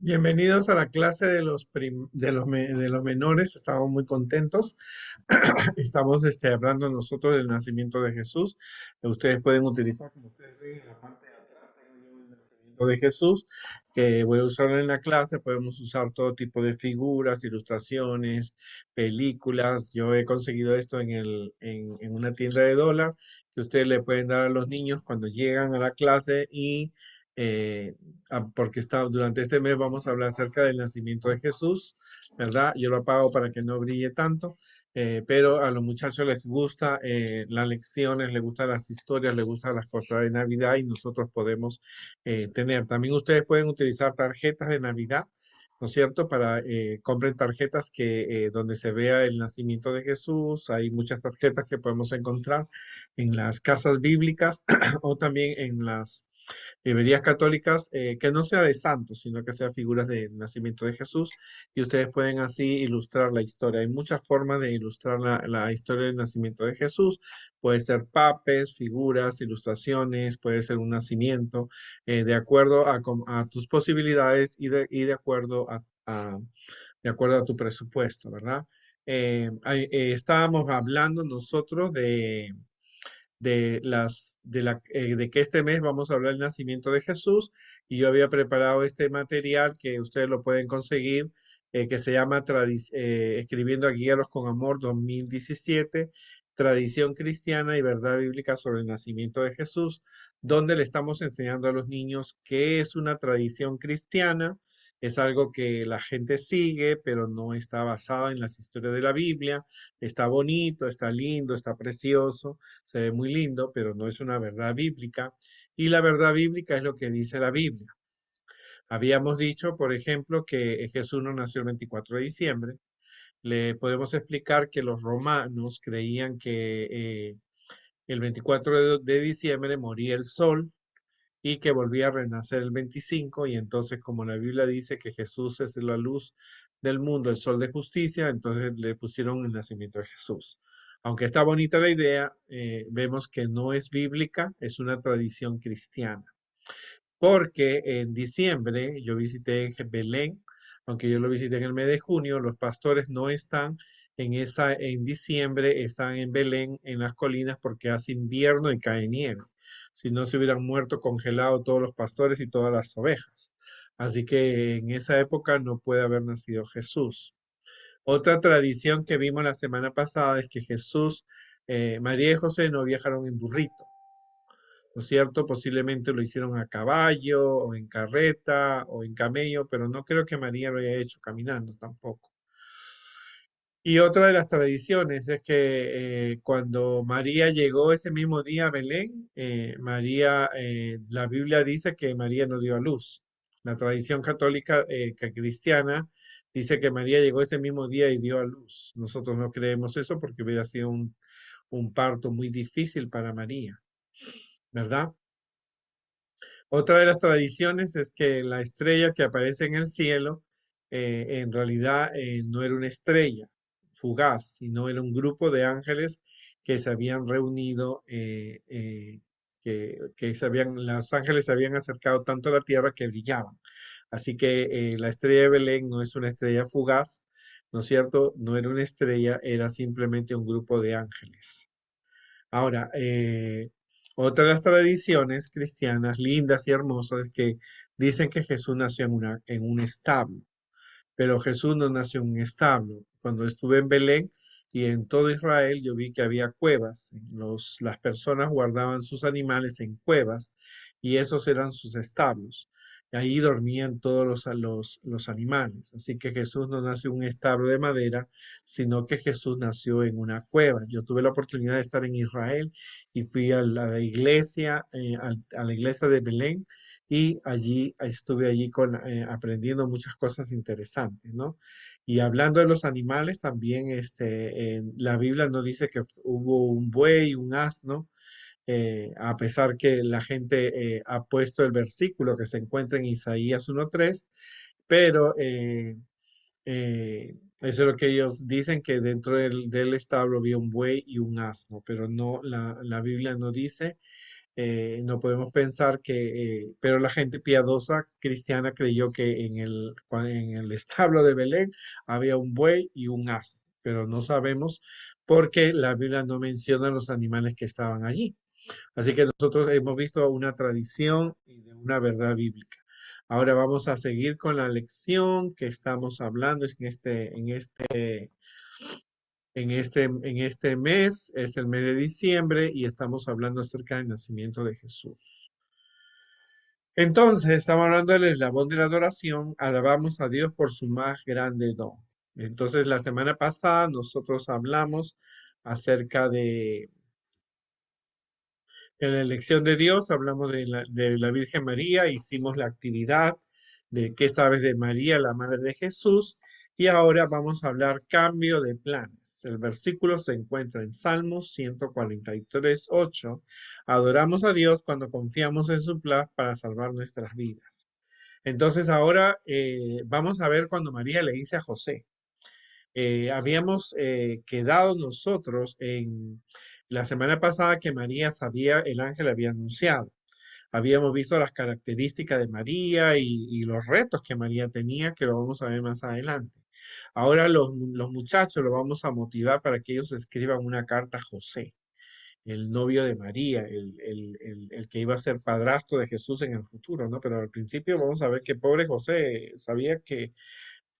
Bienvenidos a la clase de de los menores. Estamos muy contentos. Estamos hablando nosotros del nacimiento de Jesús. Ustedes pueden utilizar, como ustedes ven en la parte de atrás, tengo yo el nacimiento de Jesús, que voy a usar en la clase. Podemos usar todo tipo de figuras, ilustraciones, películas. Yo he conseguido esto en una tienda de dólar que ustedes le pueden dar a los niños cuando llegan a la clase y eh, porque durante este mes vamos a hablar acerca del nacimiento de Jesús, ¿verdad? Yo lo apago para que no brille tanto, pero a los muchachos les gusta las lecciones, les gustan las historias, les gustan las cosas de Navidad y nosotros podemos tener. También ustedes pueden utilizar tarjetas de Navidad. ¿No es cierto? Para compren tarjetas donde se vea el nacimiento de Jesús. Hay muchas tarjetas que podemos encontrar en las casas bíblicas o también en las librerías católicas, que no sea de santos, sino que sea figuras del nacimiento de Jesús, y ustedes pueden así ilustrar la historia. Hay muchas formas de ilustrar la historia del nacimiento de Jesús. Puede ser papes, figuras, ilustraciones, puede ser un nacimiento, de acuerdo a tus posibilidades y de acuerdo a tu presupuesto, ¿verdad? Estábamos hablando nosotros de que este mes vamos a hablar del nacimiento de Jesús, y yo había preparado este material que ustedes lo pueden conseguir, que se llama Escribiendo a Guíaros con Amor 2017, Tradición Cristiana y Verdad Bíblica sobre el Nacimiento de Jesús, donde le estamos enseñando a los niños qué es una tradición cristiana. Es algo que la gente sigue, pero no está basado en las historias de la Biblia. Está bonito, está lindo, está precioso, se ve muy lindo, pero no es una verdad bíblica. Y la verdad bíblica es lo que dice la Biblia. Habíamos dicho, por ejemplo, que Jesús no nació el 24 de diciembre. Le podemos explicar que los romanos creían que el 24 de diciembre moría el sol y que volvía a renacer el 25, y entonces como la Biblia dice que Jesús es la luz del mundo, el sol de justicia, entonces le pusieron el nacimiento de Jesús. Aunque está bonita la idea, vemos que no es bíblica, es una tradición cristiana. Porque en diciembre yo visité Belén, aunque yo lo visité en el mes de junio, los pastores no están en diciembre, están en Belén, en las colinas, porque hace invierno y cae nieve. Si no, se hubieran muerto congelados todos los pastores y todas las ovejas. Así que en esa época no puede haber nacido Jesús. Otra tradición que vimos la semana pasada es que María y José no viajaron en burrito, ¿no es cierto? Posiblemente lo hicieron a caballo o en carreta o en camello, pero no creo que María lo haya hecho caminando tampoco. Y otra de las tradiciones es que cuando María llegó ese mismo día a Belén, la Biblia dice que María no dio a luz. La tradición católica, cristiana, dice que María llegó ese mismo día y dio a luz. Nosotros no creemos eso porque hubiera sido un parto muy difícil para María, ¿verdad? Otra de las tradiciones es que la estrella que aparece en el cielo, en realidad no era una estrella fugaz, sino era un grupo de ángeles que se habían reunido, los ángeles se habían acercado tanto a la tierra que brillaban. Así que la estrella de Belén no es una estrella fugaz, ¿no es cierto? No era una estrella, era simplemente un grupo de ángeles. Ahora, otra de las tradiciones cristianas lindas y hermosas es que dicen que Jesús nació en un establo, pero Jesús no nació en un establo. Cuando estuve en Belén y en todo Israel, yo vi que había cuevas. Las personas guardaban sus animales en cuevas y esos eran sus establos. Ahí dormían todos los animales. Así que Jesús no nació en un establo de madera, sino que Jesús nació en una cueva. Yo tuve la oportunidad de estar en Israel y fui a la iglesia, a la iglesia de Belén, y allí estuve allí aprendiendo muchas cosas interesantes, ¿no? Y hablando de los animales, también en la Biblia nos dice que hubo un buey, un asno, a pesar que la gente ha puesto el versículo que se encuentra en Isaías 1:3, pero eso es lo que ellos dicen, que dentro del establo había un buey y un asno, pero no, la Biblia no dice No podemos pensar pero la gente piadosa cristiana creyó que en el establo de Belén había un buey y un asno, pero no sabemos porque la Biblia no menciona los animales que estaban allí. Así que nosotros hemos visto una tradición y de una verdad bíblica. Ahora vamos a seguir con la lección que estamos hablando en este mes, es el mes de diciembre y estamos hablando acerca del nacimiento de Jesús. Entonces, estamos hablando del eslabón de la adoración, alabamos a Dios por su más grande don. Entonces, la semana pasada nosotros hablamos acerca de la elección de Dios, hablamos de la Virgen María, hicimos la actividad de qué sabes de María, la Madre de Jesús, y ahora vamos a hablar cambio de planes. El versículo se encuentra en Salmos 143, 8. Adoramos a Dios cuando confiamos en su plan para salvar nuestras vidas. Entonces ahora vamos a ver cuando María le dice a José. Habíamos quedado nosotros en la semana pasada que María sabía, el ángel había anunciado. Habíamos visto las características de María y los retos que María tenía, que lo vamos a ver más adelante. Ahora los muchachos lo vamos a motivar para que ellos escriban una carta a José, el novio de María, el que iba a ser padrastro de Jesús en el futuro, ¿no? Pero al principio vamos a ver que pobre José sabía que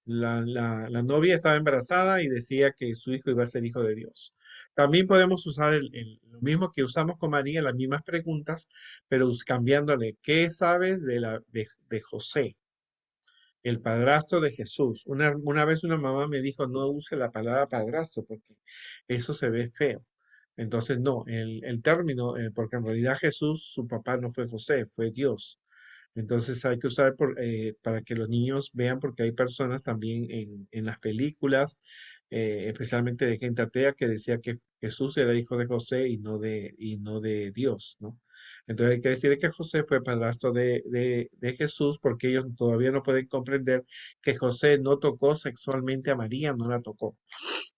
la novia estaba embarazada y decía que su hijo iba a ser hijo de Dios. También podemos usar lo mismo que usamos con María, las mismas preguntas, pero cambiándole, ¿qué sabes de José, el padrastro de Jesús? Una vez una mamá me dijo, no use la palabra padrastro porque eso se ve feo. Entonces, no, el término, porque en realidad Jesús, su papá no fue José, fue Dios. Entonces hay que usar para que los niños vean, porque hay personas también en las películas, especialmente de gente atea, que decía que Jesús era hijo de José y no de Dios, ¿no? Entonces hay que decir que José fue padrastro de Jesús, porque ellos todavía no pueden comprender que José no tocó sexualmente a María, no la tocó.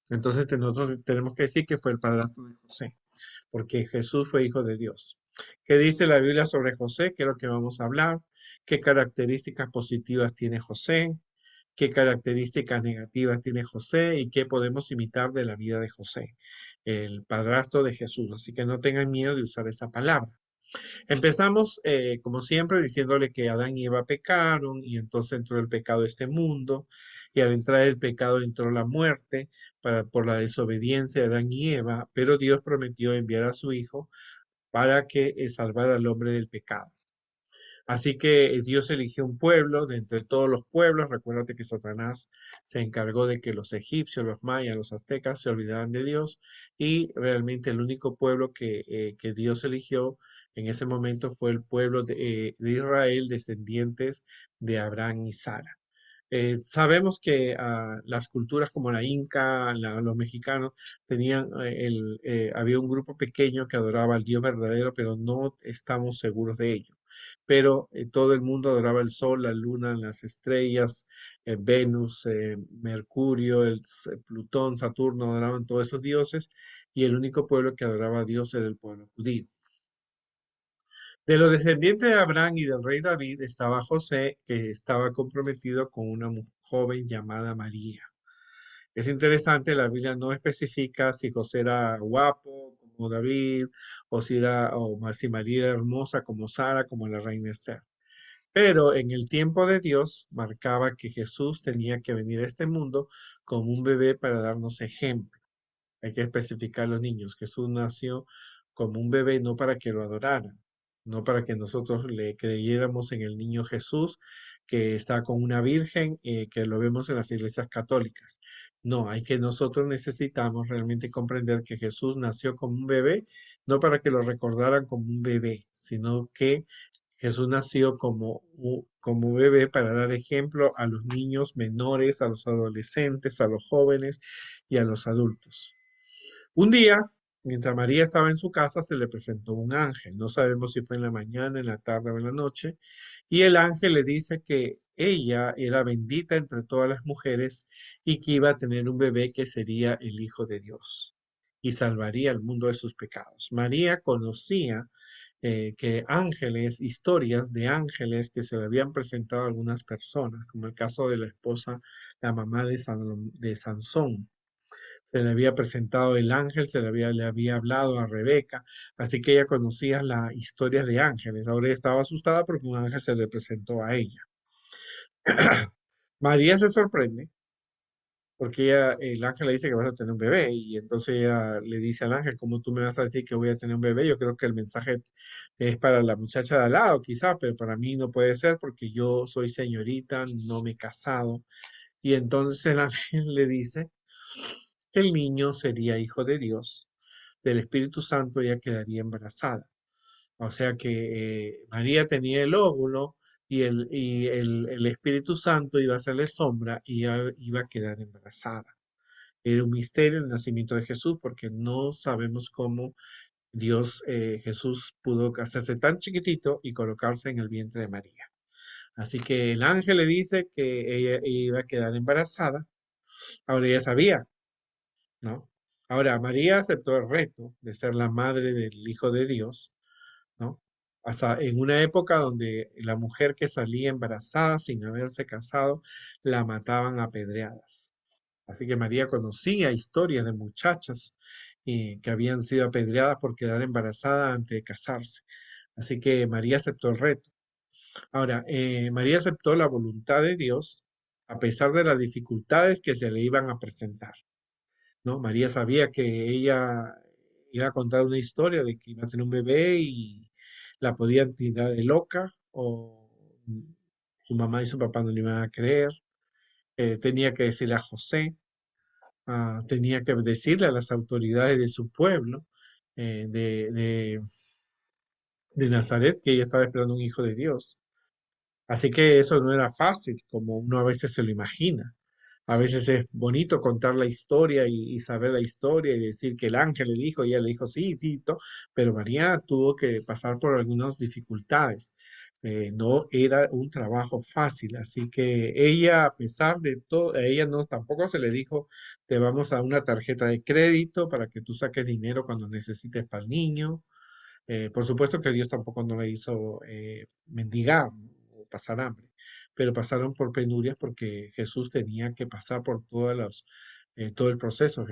Entonces nosotros tenemos que decir que fue el padrastro de José, porque Jesús fue hijo de Dios. ¿Qué dice la Biblia sobre José? Que es lo que vamos a hablar. ¿Qué características positivas tiene José? ¿Qué características negativas tiene José? ¿Y qué podemos imitar de la vida de José, el padrastro de Jesús? Así que no tengan miedo de usar esa palabra. Empezamos, como siempre, diciéndole que Adán y Eva pecaron y entonces entró el pecado a este mundo y al entrar el pecado entró la muerte por la desobediencia de Adán y Eva, pero Dios prometió enviar a su Hijo para que salvara al hombre del pecado. Así que Dios eligió un pueblo de entre todos los pueblos. Recuérdate que Satanás se encargó de que los egipcios, los mayas, los aztecas se olvidaran de Dios y realmente el único pueblo que Dios eligió en ese momento fue el pueblo de Israel, descendientes de Abraham y Sara. Sabemos que las culturas como la Inca, los mexicanos, había un grupo pequeño que adoraba al Dios verdadero, pero no estamos seguros de ello. Pero todo el mundo adoraba el sol, la luna, las estrellas, Venus, Mercurio, Plutón, Saturno, adoraban todos esos dioses, y el único pueblo que adoraba a Dios era el pueblo judío. De los descendientes de Abraham y del rey David estaba José, que estaba comprometido con una joven llamada María. Es interesante, la Biblia no especifica si José era guapo como David, o si María era hermosa como Sara, como la reina Esther. Pero en el tiempo de Dios marcaba que Jesús tenía que venir a este mundo como un bebé para darnos ejemplo. Hay que especificar a los niños. Jesús nació como un bebé, no para que lo adoraran, no para que nosotros le creyéramos en el niño Jesús que está con una virgen, que lo vemos en las iglesias católicas. No, hay que nosotros necesitamos realmente comprender que Jesús nació como un bebé, no para que lo recordaran como un bebé, sino que Jesús nació como bebé para dar ejemplo a los niños menores, a los adolescentes, a los jóvenes y a los adultos. Un día, mientras María estaba en su casa, se le presentó un ángel. No sabemos si fue en la mañana, en la tarde o en la noche. Y el ángel le dice que ella era bendita entre todas las mujeres y que iba a tener un bebé que sería el Hijo de Dios. y salvaría al mundo de sus pecados. María conocía que ángeles, historias de ángeles que se le habían presentado a algunas personas, como el caso de la esposa, la mamá de Sansón. Se le había presentado el ángel, le había hablado a Rebeca, así que ella conocía las historias de ángeles. Ahora ella estaba asustada porque un ángel se le presentó a ella. María se sorprende porque el ángel le dice que vas a tener un bebé y entonces ella le dice al ángel, ¿cómo tú me vas a decir que voy a tener un bebé? Yo creo que el mensaje es para la muchacha de al lado, quizá, pero para mí no puede ser porque yo soy señorita, no me he casado. Y entonces el ángel le dice que el niño sería hijo de Dios, del Espíritu Santo, ella quedaría embarazada. O sea que María tenía el óvulo y el Espíritu Santo iba a hacerle sombra y ella iba a quedar embarazada. Era un misterio el nacimiento de Jesús porque no sabemos cómo Jesús pudo hacerse tan chiquitito y colocarse en el vientre de María. Así que el ángel le dice que ella iba a quedar embarazada. Ahora ella sabía, ¿no? Ahora María aceptó el reto de ser la madre del Hijo de Dios, ¿no? Hasta en una época donde la mujer que salía embarazada sin haberse casado, la mataban a pedradas. Así que María conocía historias de muchachas que habían sido apedreadas por quedar embarazada antes de casarse. Así que María aceptó el reto. Ahora, María aceptó la voluntad de Dios a pesar de las dificultades que se le iban a presentar, ¿no? María sabía que ella iba a contar una historia de que iba a tener un bebé y la podían tirar de loca o su mamá y su papá no le iban a creer. Tenía que decirle a José, tenía que decirle a las autoridades de su pueblo, eh, de, de, de Nazaret, que ella estaba esperando un hijo de Dios. Así que eso no era fácil, como uno a veces se lo imagina. A veces es bonito contar la historia y saber la historia y decir que el ángel le dijo y ella le dijo sí, sí, pero María tuvo que pasar por algunas dificultades. No era un trabajo fácil, así que ella, a pesar de todo, a ella no tampoco se le dijo te vamos a una tarjeta de crédito para que tú saques dinero cuando necesites para el niño. Por supuesto que Dios tampoco no le hizo mendigar o pasar hambre, pero pasaron por penurias porque Jesús tenía que pasar por todo el proceso.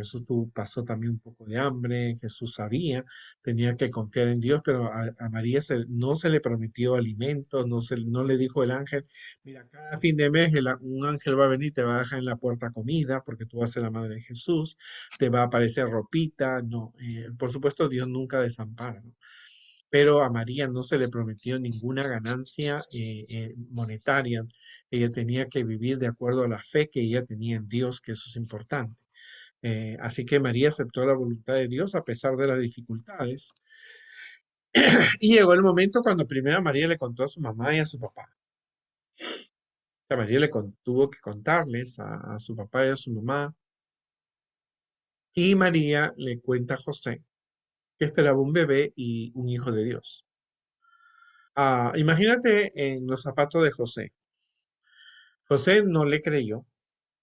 Pasó también un poco de hambre, Jesús sabía, tenía que confiar en Dios, pero a María no se le prometió alimentos, no le dijo el ángel, mira, cada fin de mes un ángel va a venir y te va a dejar en la puerta comida porque tú vas a ser la madre de Jesús, te va a aparecer ropita, no, por supuesto Dios nunca desampara, ¿no? Pero a María no se le prometió ninguna ganancia monetaria. Ella tenía que vivir de acuerdo a la fe que ella tenía en Dios, que eso es importante. Así que María aceptó la voluntad de Dios a pesar de las dificultades. Y llegó el momento cuando primero María le contó a su mamá y a su papá. O sea, tuvo que contarles a su papá y a su mamá. Y María le cuenta a José que esperaba un bebé y un hijo de Dios. Imagínate en los zapatos de José. José no le creyó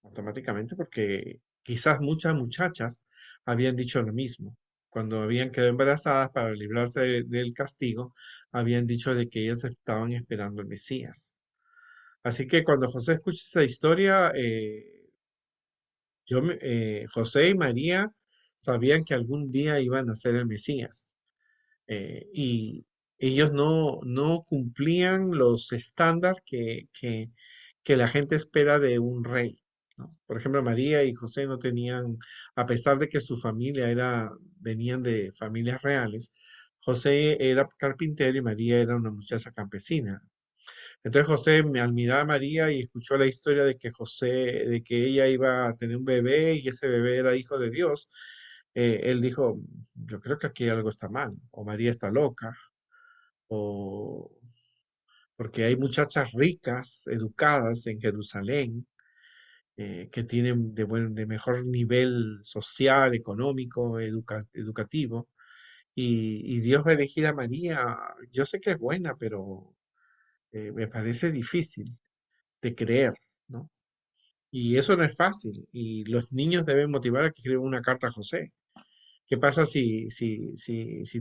automáticamente porque quizás muchas muchachas habían dicho lo mismo. Cuando habían quedado embarazadas para librarse del castigo, habían dicho de que ellas estaban esperando el Mesías. Así que cuando José escucha esa historia, José y María sabían que algún día iban a ser el Mesías. Y ellos no cumplían los estándares que la gente espera de un rey, ¿no? Por ejemplo, María y José no tenían, a pesar de que su familia venían de familias reales, José era carpintero y María era una muchacha campesina. Entonces José, al mirar a María y escuchó la historia de que ella iba a tener un bebé y ese bebé era hijo de Dios, él dijo, yo creo que aquí algo está mal, o María está loca, o porque hay muchachas ricas, educadas en Jerusalén, que tienen de mejor nivel social, económico, educativo, y Dios va a elegir a María. Yo sé que es buena, pero me parece difícil de creer, ¿no? Y eso no es fácil. Y los niños deben motivar a que escriban una carta a José, ¿Qué pasa si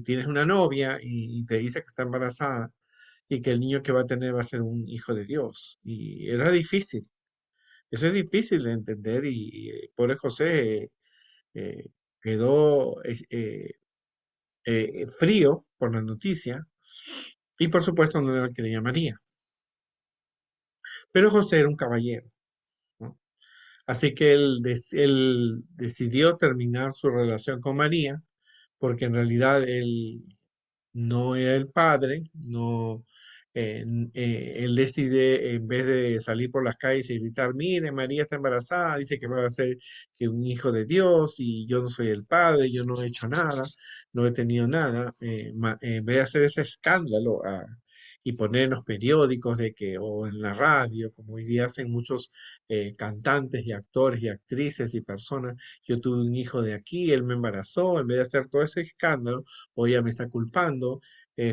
tienes una novia y te dice que está embarazada y que el niño que va a tener va a ser un hijo de Dios? Y era difícil. Eso es difícil de entender y pobre José eh, quedó frío por la noticia y por supuesto no le creía a María. Pero José era un caballero, ¿no? Así que él decidió terminar su relación con María porque en realidad él no era el padre, no, él decide, en vez de salir por las calles y gritar, mire, María está embarazada, dice que va a ser que un hijo de Dios y yo no soy el padre, yo no he hecho nada, no he tenido nada, en vez de hacer ese escándalo y poner en los periódicos de que, o en la radio, como hoy día hacen muchos cantantes y actores y actrices y personas, yo tuve un hijo de aquí, él me embarazó, en vez de hacer todo ese escándalo, o ella me está culpando,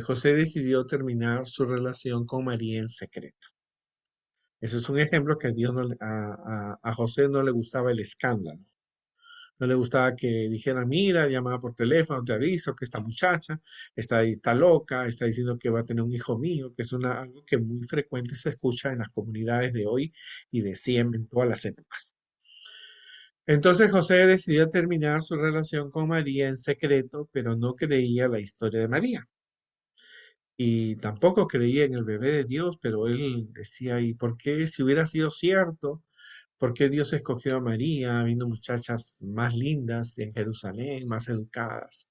José decidió terminar su relación con María en secreto. Eso es un ejemplo que a Dios a José no le gustaba el escándalo. No le gustaba que dijeran, mira, llamaba por teléfono, te aviso que esta muchacha está loca, está diciendo que va a tener un hijo mío, que es algo que muy frecuente se escucha en las comunidades de hoy y de siempre, en todas las épocas. Entonces José decidió terminar su relación con María en secreto, pero no creía la historia de María. Y tampoco creía en el bebé de Dios, pero él decía, ¿y por qué si hubiera sido cierto? ¿Por qué Dios escogió a María, habiendo muchachas más lindas en Jerusalén, más educadas?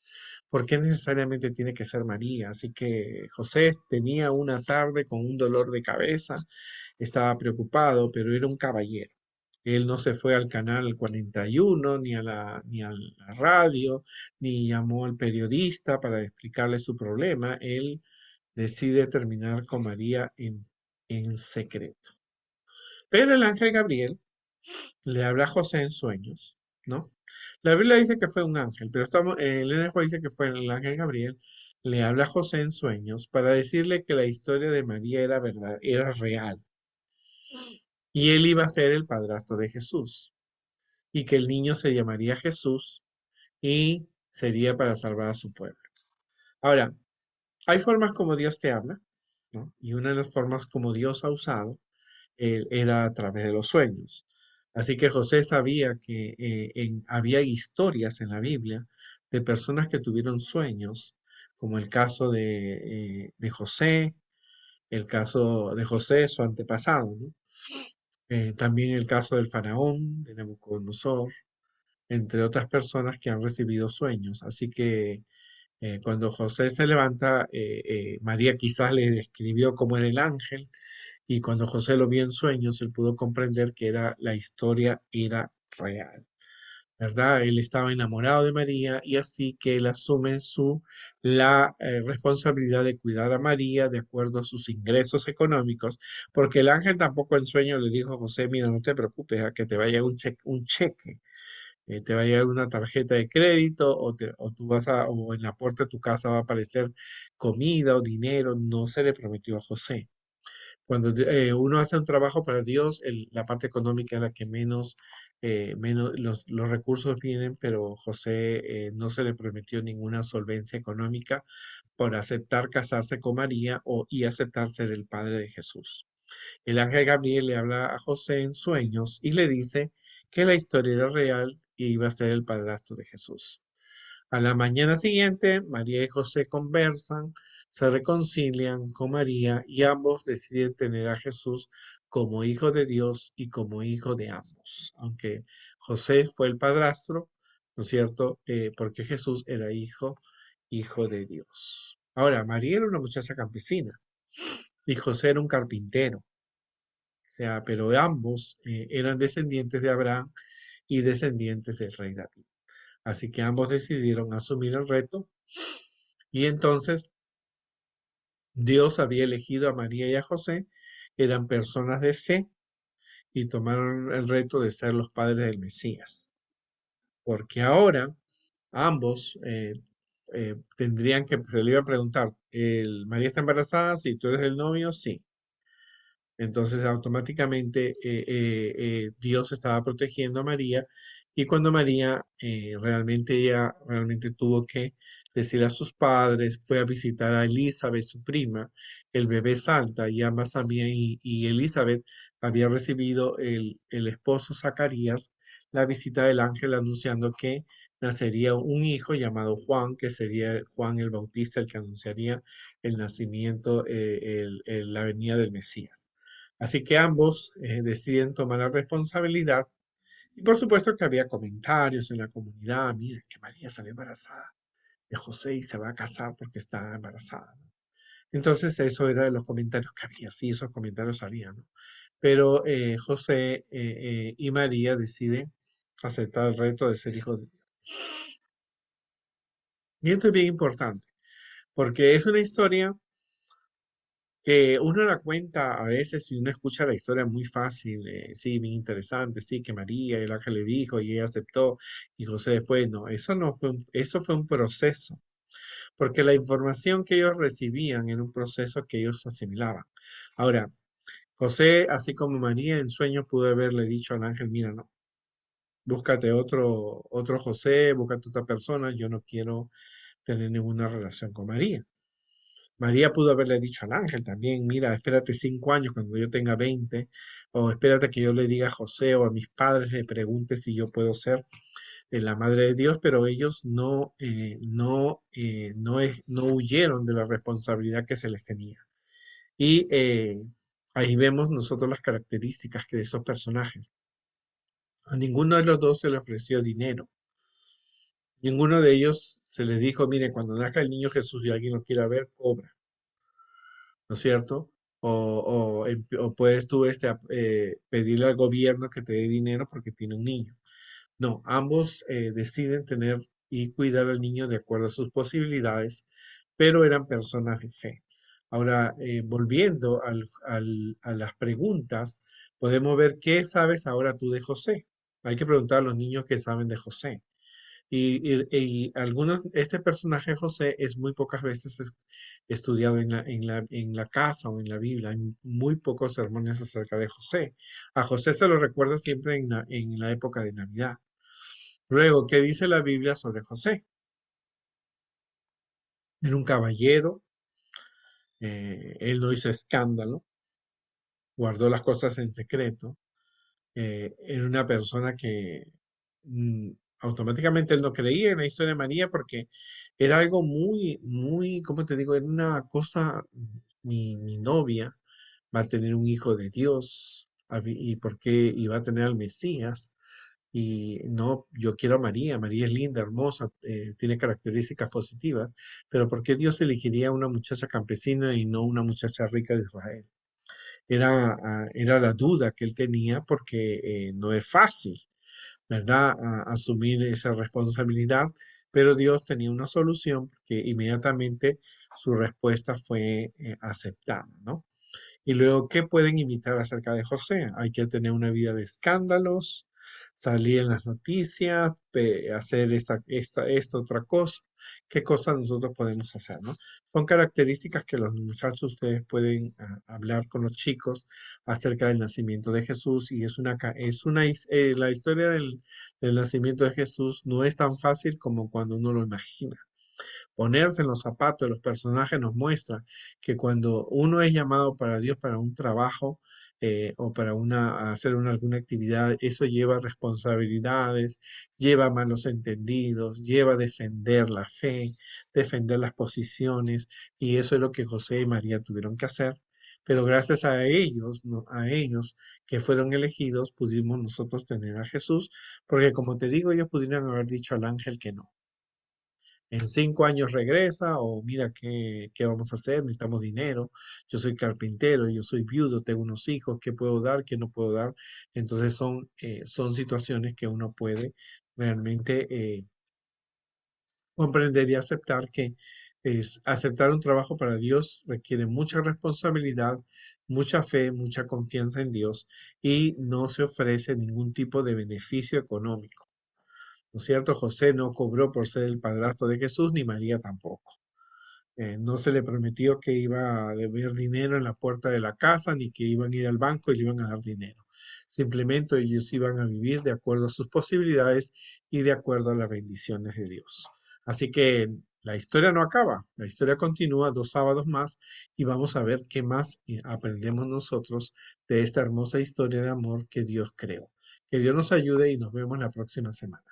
¿Por qué necesariamente tiene que ser María? Así que José tenía una tarde con un dolor de cabeza, estaba preocupado, pero era un caballero. Él no se fue al canal 41, ni a la radio, ni llamó al periodista para explicarle su problema. Él decide terminar con María en secreto. Pero el ángel Gabriel le habla a José en sueños, ¿no? La Biblia dice que fue un ángel, pero el NJ dice que fue el ángel Gabriel, le habla a José en sueños para decirle que la historia de María era verdad, era real, y él iba a ser el padrastro de Jesús, y que el niño se llamaría Jesús y sería para salvar a su pueblo. Ahora, hay formas como Dios te habla, ¿no? Y una de las formas como Dios ha usado era a través de los sueños. Así que José sabía que había historias en la Biblia de personas que tuvieron sueños, como el caso de José, el caso de José, su antepasado, ¿no? También el caso del faraón, de Nabucodonosor, entre otras personas que han recibido sueños. Así que cuando José se levanta, María quizás le describió cómo era el ángel, y cuando José lo vio en sueños, él pudo comprender que la historia era real, ¿verdad? Él estaba enamorado de María y así que él asume la responsabilidad de cuidar a María de acuerdo a sus ingresos económicos, porque el ángel tampoco en sueño le dijo a José, mira, no te preocupes, a que te vaya un cheque, te va a llegar una tarjeta de crédito o tú o en la puerta de tu casa va a aparecer comida o dinero, no se le prometió a José. Cuando uno hace un trabajo para Dios, la parte económica es la que menos los recursos vienen, pero José no se le prometió ninguna solvencia económica por aceptar casarse con María y aceptar ser el padre de Jesús. El ángel Gabriel le habla a José en sueños y le dice que la historia era real y iba a ser el padrastro de Jesús. A la mañana siguiente, María y José conversan, se reconcilian con María y ambos deciden tener a Jesús como hijo de Dios y como hijo de ambos. Aunque José fue el padrastro, ¿no es cierto? Porque Jesús era hijo de Dios. Ahora, María era una muchacha campesina y José era un carpintero. O sea, pero ambos eran descendientes de Abraham y descendientes del rey David. Así que ambos decidieron asumir el reto y entonces Dios había elegido a María y a José, eran personas de fe y tomaron el reto de ser los padres del Mesías. Porque ahora ambos tendrían que, se le iba a preguntar, ¿María está embarazada? Si tú eres el novio, sí. Entonces automáticamente Dios estaba protegiendo a María Y cuando María realmente ella realmente tuvo que decirle a sus padres, fue a visitar a Elizabeth, su prima, el bebé salta, y ambas también, y Elizabeth había recibido el esposo Zacarías la visita del ángel anunciando que nacería un hijo llamado Juan, que sería Juan el Bautista, el que anunciaría el nacimiento, la venida del Mesías. Así que ambos deciden tomar la responsabilidad y por supuesto que había comentarios en la comunidad, mira que María salió embarazada de José y se va a casar porque está embarazada, ¿no? Entonces eso era de los comentarios que había, sí, esos comentarios había, ¿no? Pero José y María deciden aceptar el reto de ser hijos de Dios. Y esto es bien importante, porque es una historia que uno la cuenta a veces y uno escucha la historia muy fácil, sí, bien interesante, sí, que María, el ángel le dijo y ella aceptó y José después, no, eso no fue eso fue un proceso, porque la información que ellos recibían era un proceso que ellos asimilaban. Ahora, José, así como María en sueños pudo haberle dicho al ángel, mira, no, búscate otro José, búscate otra persona, yo no quiero tener ninguna relación con María. María pudo haberle dicho al ángel también, mira, espérate 5 años cuando yo tenga 20, o espérate que yo le diga a José o a mis padres, le pregunte si yo puedo ser la madre de Dios, pero ellos no huyeron de la responsabilidad que se les tenía. Y ahí vemos nosotros las características que de esos personajes. A ninguno de los dos se le ofreció dinero. Ninguno de ellos se les dijo, mire, cuando nazca el niño Jesús y alguien lo quiera ver, cobra, ¿no es cierto? O puedes tú pedirle al gobierno que te dé dinero porque tiene un niño. No, ambos deciden tener y cuidar al niño de acuerdo a sus posibilidades, pero eran personas de fe. Ahora, volviendo a las preguntas, podemos ver qué sabes ahora tú de José. Hay que preguntar a los niños qué saben de José. Y algunos, este personaje José es muy pocas veces estudiado en la casa o en la Biblia. Hay muy pocos sermones acerca de José. A José se lo recuerda siempre en la época de Navidad. Luego, ¿qué dice la Biblia sobre José? Era un caballero, él no hizo escándalo, guardó las cosas en secreto, era una persona que mm, automáticamente él no creía en la historia de María porque era algo muy, muy, ¿cómo te digo? Era una cosa, mi novia va a tener un hijo de Dios, y por qué iba a tener al Mesías. Y no, yo quiero a María, María es linda, hermosa, tiene características positivas, pero ¿por qué Dios elegiría a una muchacha campesina y no una muchacha rica de Israel? Era la duda que él tenía porque no es fácil, ¿verdad? Asumir esa responsabilidad, pero Dios tenía una solución que inmediatamente su respuesta fue aceptada, ¿no? Y luego, ¿qué pueden imitar acerca de José? Hay que tener una vida de escándalos, salir en las noticias, hacer esto, otra cosa. ¿Qué cosas nosotros podemos hacer, no? Son características que los muchachos ustedes pueden hablar con los chicos acerca del nacimiento de Jesús y la historia del nacimiento de Jesús no es tan fácil como cuando uno lo imagina. Ponerse en los zapatos de los personajes nos muestra que cuando uno es llamado para Dios para un trabajo o para hacer alguna actividad, eso lleva responsabilidades, lleva malos entendidos, lleva defender la fe, defender las posiciones, y eso es lo que José y María tuvieron que hacer. Pero gracias a ellos, a ellos que fueron elegidos, pudimos nosotros tener a Jesús, porque como te digo, ellos pudieron haber dicho al ángel que no, en 5 años regresa o mira qué vamos a hacer, necesitamos dinero, yo soy carpintero, yo soy viudo, tengo unos hijos, ¿qué puedo dar, qué no puedo dar? Entonces son situaciones que uno puede realmente comprender y aceptar que aceptar un trabajo para Dios requiere mucha responsabilidad, mucha fe, mucha confianza en Dios y no se ofrece ningún tipo de beneficio económico. ¿No es cierto? José no cobró por ser el padrastro de Jesús, ni María tampoco. No se le prometió que iba a haber dinero en la puerta de la casa, ni que iban a ir al banco y le iban a dar dinero. Simplemente ellos iban a vivir de acuerdo a sus posibilidades y de acuerdo a las bendiciones de Dios. Así que la historia no acaba, la historia continúa 2 sábados más y vamos a ver qué más aprendemos nosotros de esta hermosa historia de amor que Dios creó. Que Dios nos ayude y nos vemos la próxima semana.